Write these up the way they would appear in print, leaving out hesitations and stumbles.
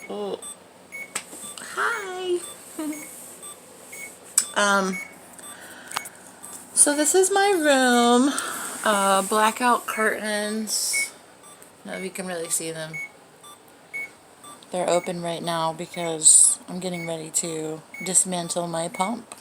Oh, hi. um, so this is my room. Blackout curtains. I don't know if you can really see them. They're open right now because I'm getting ready to dismantle my pump.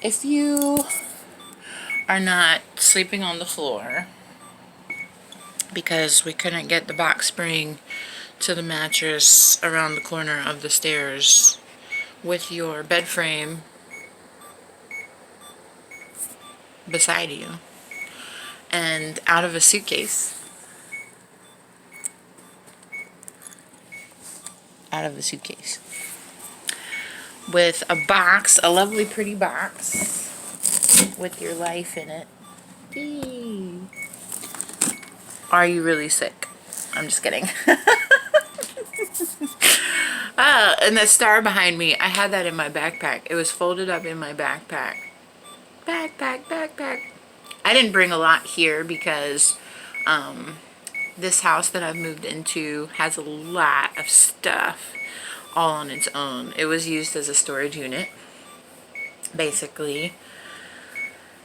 If you are not sleeping on the floor because we couldn't get the box spring to the mattress around the corner of the stairs with your bed frame beside you and out of a suitcase, with a box, a lovely pretty box with your life in it. Eee. Are you really sick? I'm just kidding. And the star behind me, I had that in my backpack. It was folded up in my backpack. Backpack. I didn't bring a lot here because this house that I've moved into has a lot of stuff all on its own. It was used as a storage unit, basically.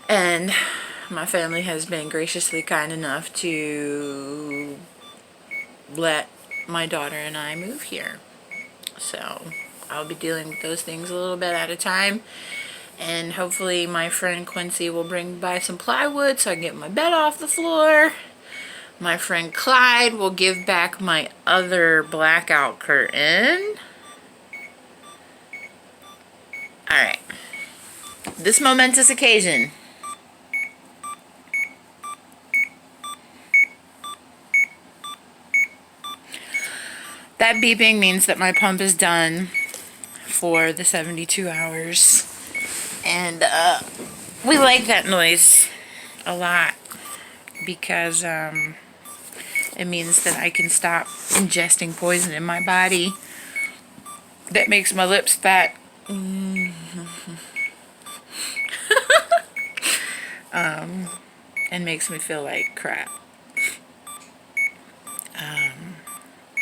And my family has been graciously kind enough to let my daughter and I move here. So I'll be dealing with those things a little bit at a time. And hopefully my friend Quincy will bring by some plywood so I can get my bed off the floor. My friend Clyde will give back my other blackout curtain. Alright. This momentous occasion. That beeping means that my pump is done for the 72 hours. And we like that noise a lot because it means that I can stop ingesting poison in my body that makes my lips fat. And makes me feel like crap.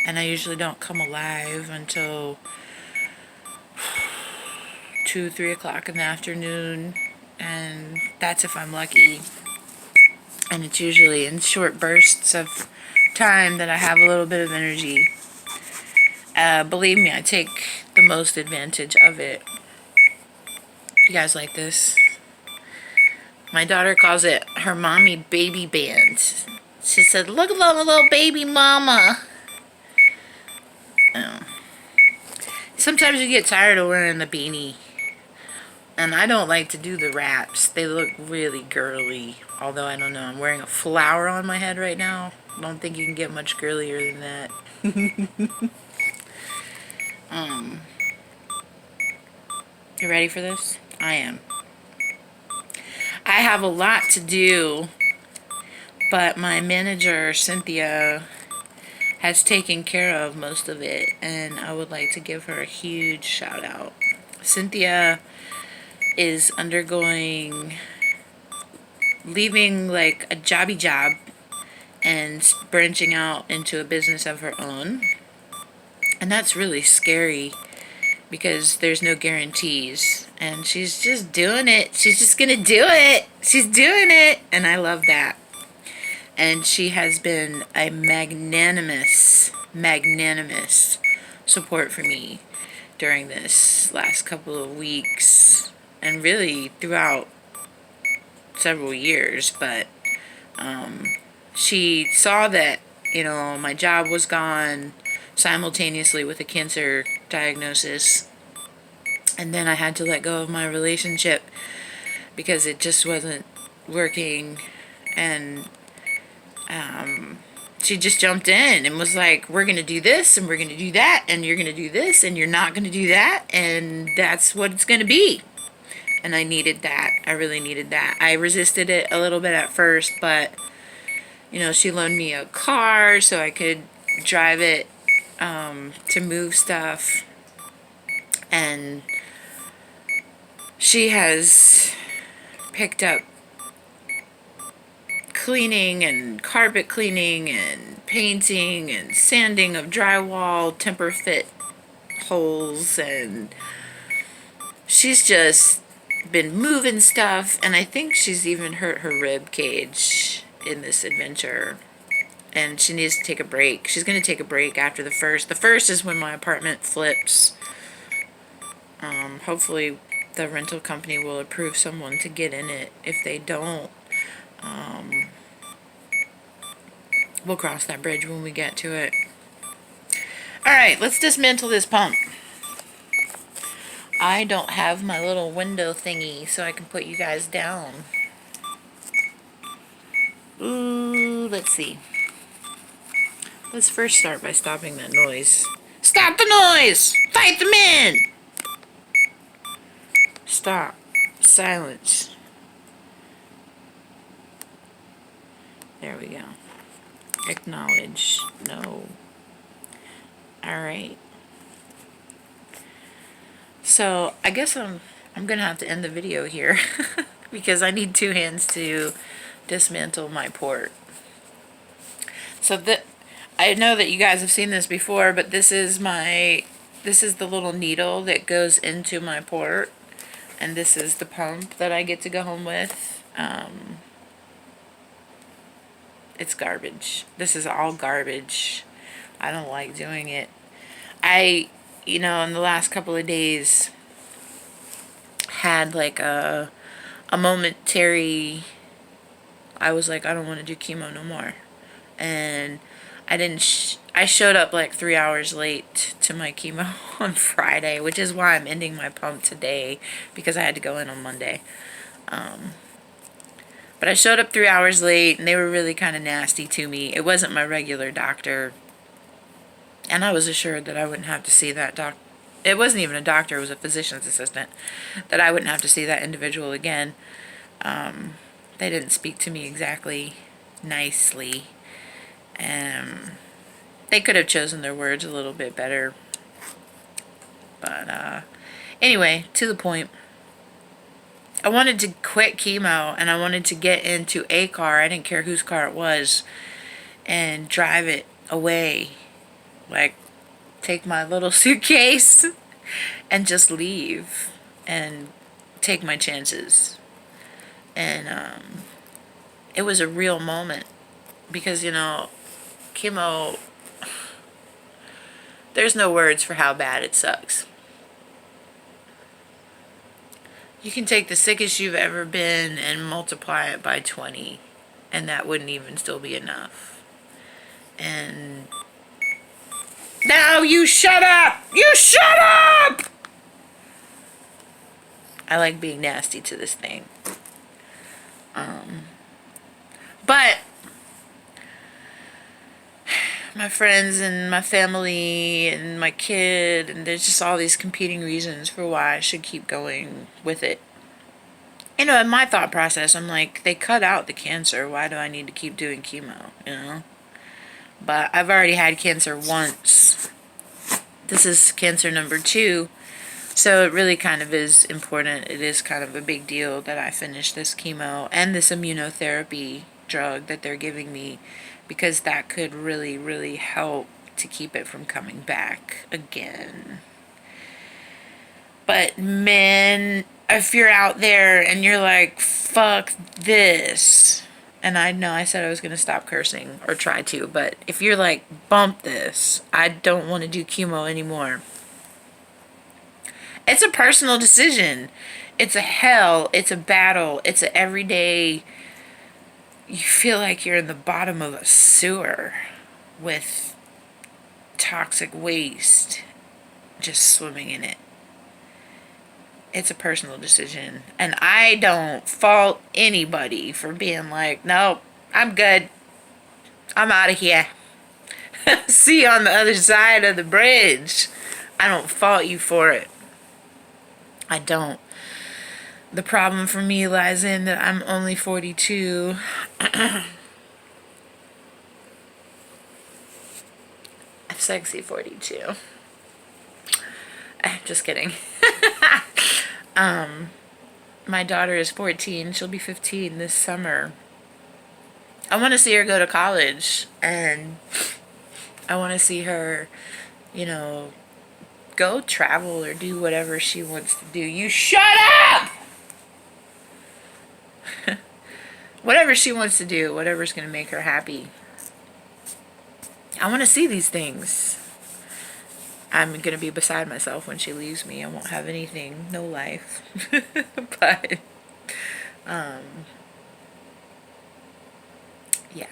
And I usually don't come alive until 2, 3 o'clock in the afternoon, and that's if I'm lucky. And it's usually in short bursts of time that I have a little bit of energy. Believe me, I take the most advantage of it. You guys like this? My daughter calls it her mommy baby band. She said, "Look at my little baby mama." Oh. Sometimes you get tired of wearing the beanie. And I don't like to do the wraps. They look really girly. Although, I don't know. I'm wearing a flower on my head right now. I don't think you can get much girlier than that. You ready for this? I am. I have a lot to do, but my manager, Cynthia, has taken care of most of it, and I would like to give her a huge shout out. Cynthia is leaving like a jobby job and branching out into a business of her own. And that's really scary because there's no guarantees. And she's just doing it. She's just gonna do it. She's doing it. And I love that. And she has been a magnanimous support for me during this last couple of weeks. And really throughout several years. But she saw that, my job was gone simultaneously with a cancer diagnosis. And then I had to let go of my relationship because it just wasn't working. And she just jumped in and was like, "We're going to do this and we're going to do that and you're going to do this and you're not going to do that. And that's what it's going to be." And I needed that. I really needed that. I resisted it a little bit at first, but, she loaned me a car so I could drive it to move stuff. And she has picked up cleaning and carpet cleaning and painting and sanding of drywall, temper fit holes, and she's just been moving stuff, and I think she's even hurt her rib cage in this adventure, and she needs to take a break. She's going to take a break after the first. The first is when my apartment flips. Hopefully the rental company will approve someone to get in it. If they don't, we'll cross that bridge when we get to it. Alright, let's dismantle this pump. I don't have my little window thingy so I can put you guys down. Ooh, let's see. Let's first start by stopping that noise. Stop the noise! Fight the men! Stop. Silence. There we go. Acknowledge. No. Alright. So, I guess I'm gonna have to end the video here because I need 2 hands to dismantle my port. So I know that you guys have seen this before, but this is the little needle that goes into my port, and this is the pump that I get to go home with. It's garbage. This is all garbage. I don't like doing it. In the last couple of days, had like a momentary, I was like, I don't want to do chemo no more. And I showed up like 3 hours late to my chemo on Friday, which is why I'm ending my pump today, because I had to go in on Monday. But I showed up 3 hours late, and they were really kind of nasty to me. It wasn't my regular doctor, and I was assured that I wouldn't have to see that doc. It wasn't even a doctor, it was a physician's assistant, that I wouldn't have to see that individual again. They didn't speak to me exactly nicely. They could have chosen their words a little bit better. But anyway, to the point. I wanted to quit chemo, and I wanted to get into a car, I didn't care whose car it was, and drive it away. Like, take my little suitcase and just leave and take my chances. And it was a real moment, because chemo, there's no words for how bad it sucks. You can take the sickest you've ever been and multiply it by 20, and that wouldn't even still be enough. And now you shut up! You shut up! I like being nasty to this thing. But my friends and my family and my kid, and there's just all these competing reasons for why I should keep going with it. In my thought process, I'm like, they cut out the cancer. Why do I need to keep doing chemo, But I've already had cancer once. This is cancer number 2. So it really kind of is important. It is kind of a big deal that I finish this chemo and this immunotherapy drug that they're giving me, because that could really, really help to keep it from coming back again. But man, if you're out there and you're like, fuck this, and I know I said I was going to stop cursing, or try to, but if you're like, bump this, I don't want to do chemo anymore. It's a personal decision. It's a hell. It's a battle. It's an everyday, you feel like you're in the bottom of a sewer with toxic waste just swimming in it. It's a personal decision. And I don't fault anybody for being like, nope, I'm good. I'm out of here. See you on the other side of the bridge. I don't fault you for it. I don't. The problem for me lies in that I'm only 42. A sexy 42. Just kidding. My daughter is 14. She'll be 15 this summer. I want to see her go to college, and I want to see her, you know, go travel or do whatever she wants to do. You shut up! Whatever she wants to do, whatever's going to make her happy. I want to see these things. I'm going to be beside myself when she leaves me. I won't have anything, no life. But, yeah.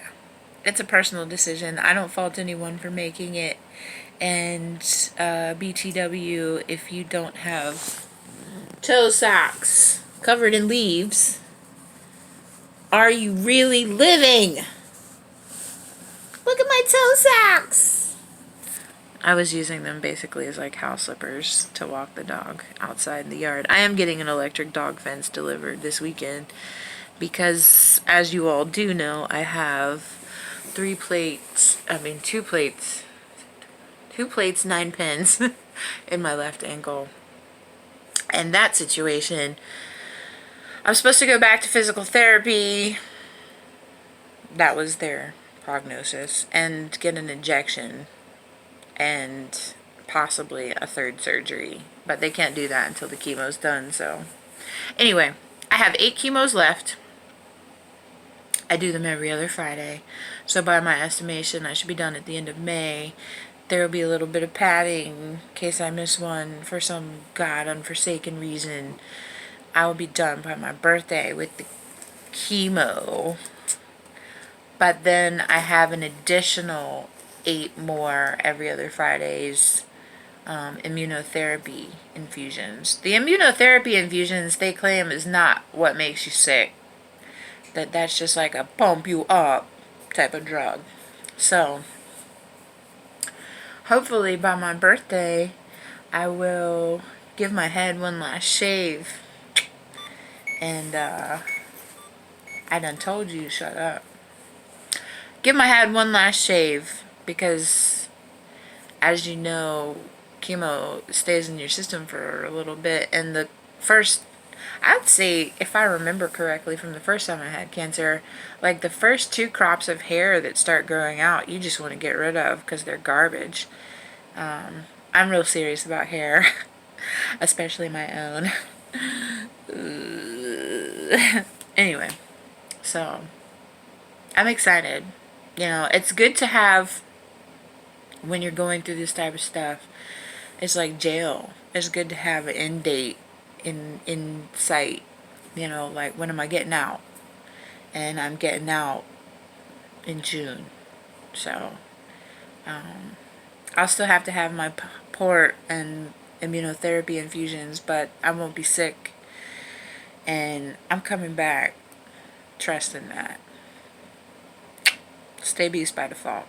It's a personal decision. I don't fault anyone for making it. And BTW, if you don't have toe socks covered in leaves, are you really living? Look at my toe socks. I was using them basically as like house slippers to walk the dog outside in the yard. I am getting an electric dog fence delivered this weekend because, as you all do know, I have 2 plates, 9 pins in my left ankle. And that situation, I'm supposed to go back to physical therapy. That was their prognosis. And get an injection and possibly a 3rd surgery. But they can't do that until the chemo's done, so. Anyway, I have 8 chemos left. I do them every other Friday. So by my estimation, I should be done at the end of May. There will be a little bit of padding in case I miss one for some god unforsaken reason. I will be done by my birthday with the chemo. But then I have an additional 8 more every other Fridays immunotherapy infusions. The immunotherapy infusions, they claim, is not what makes you sick. That's just like a pump you up type of drug. So hopefully by my birthday I will give my head one last shave. And I done told you, shut up. Give my head one last shave because, as you know, chemo stays in your system for a little bit. And the first, I'd say, if I remember correctly from the first time I had cancer, like the first 2 crops of hair that start growing out, you just want to get rid of because they're garbage. I'm real serious about hair, especially my own. Anyway, so I'm excited. You know, it's good to have, when you're going through this type of stuff, it's like jail. It's good to have an end date in sight. You know, like, when am I getting out? And I'm getting out in June. So I'll still have to have my port and immunotherapy infusions, but I won't be sick. And I'm coming back. Trust in that. Stay beast by default.